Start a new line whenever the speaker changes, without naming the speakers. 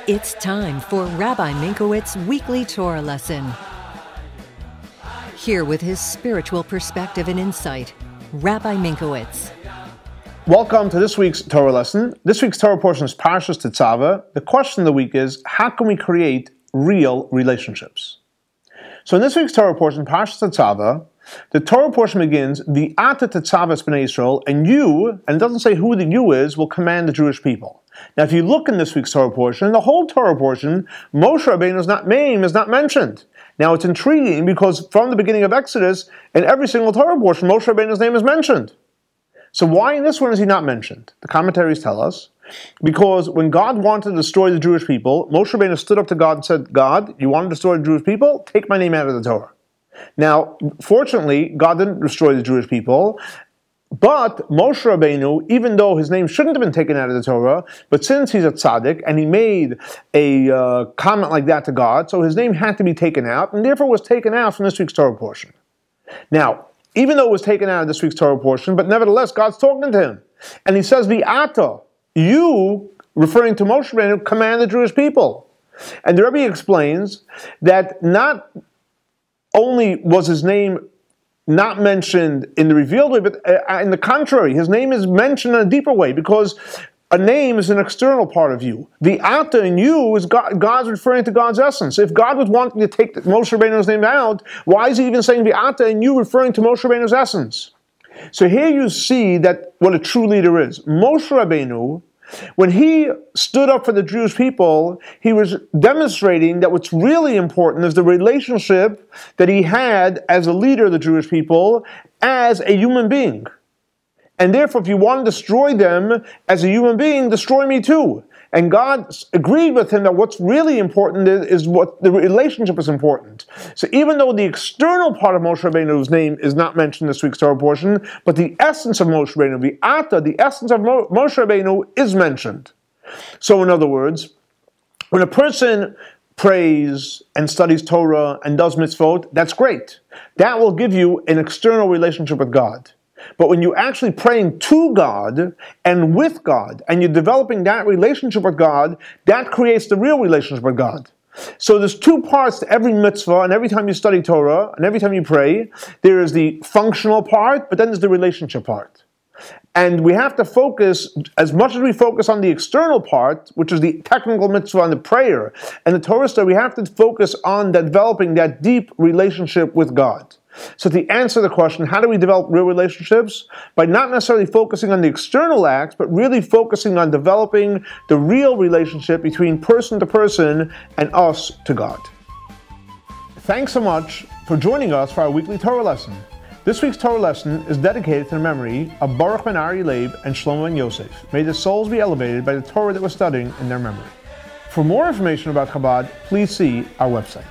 It's time for Rabbi Minkowicz's weekly Torah lesson. Here with his spiritual perspective and insight, Rabbi Minkowicz.
Welcome to this week's Torah lesson. This week's Torah portion is Parsha Tetzaveh. The question of the week is, how can we create real relationships? So in this week's Torah portion, Parsha Tetzaveh, the Torah portion begins, the Ata Tetzaveh B'nai Yisrael, and you, and it doesn't say who the you is, will command the Jewish people. Now if you look in this week's Torah portion, the whole Torah portion, Moshe Rabbeinu's name is not mentioned. Now it's intriguing because from the beginning of Exodus, in every single Torah portion, Moshe Rabbeinu's name is mentioned. So why in this one is he not mentioned? The commentaries tell us, because when God wanted to destroy the Jewish people, Moshe Rabbeinu stood up to God and said, God, you want to destroy the Jewish people? Take my name out of the Torah. Now, fortunately, God didn't destroy the Jewish people, but Moshe Rabbeinu, even though his name shouldn't have been taken out of the Torah, but since he's a tzaddik, and he made a comment like that to God, so his name had to be taken out, and therefore was taken out from this week's Torah portion. Now, even though it was taken out of this week's Torah portion, but nevertheless, God's talking to him. And he says, the Ata, you, referring to Moshe Rabbeinu, command the Jewish people. And the Rebbe explains that not only was his name not mentioned in the revealed way, but in the contrary, his name is mentioned in a deeper way, because a name is an external part of you. The Ata in you is God's referring to God's essence. If God was wanting to take Moshe Rabbeinu's name out, why is he even saying the Ata in you referring to Moshe Rabbeinu's essence? So here you see that what a true leader is. Moshe Rabbeinu, when he stood up for the Jewish people, he was demonstrating that what's really important is the relationship that he had as a leader of the Jewish people as a human being. And therefore, if you want to destroy them as a human being, destroy me too. And God agreed with him that what's really important is what the relationship is important. So even though the external part of Moshe Rabbeinu's name is not mentioned in this week's Torah portion, but the essence of Moshe Rabbeinu, the Ata, the essence of Moshe Rabbeinu is mentioned. So in other words, when a person prays and studies Torah and does mitzvot, that's great. That will give you an external relationship with God. But when you're actually praying to God and with God, and you're developing that relationship with God, that creates the real relationship with God. So there's two parts to every mitzvah, and every time you study Torah, and every time you pray, there is the functional part, but then there's the relationship part. And we have to focus, as much as we focus on the external part, which is the technical mitzvah and the prayer, and the Torah study, we have to focus on developing that deep relationship with God. So to answer the question, how do we develop real relationships? By not necessarily focusing on the external acts, but really focusing on developing the real relationship between person to person and us to God. Thanks so much for joining us for our weekly Torah lesson. This week's Torah lesson is dedicated to the memory of Baruch ben Ari Leib and Shlomo ben Yosef. May their souls be elevated by the Torah that we're studying in their memory. For more information about Chabad, please see our website.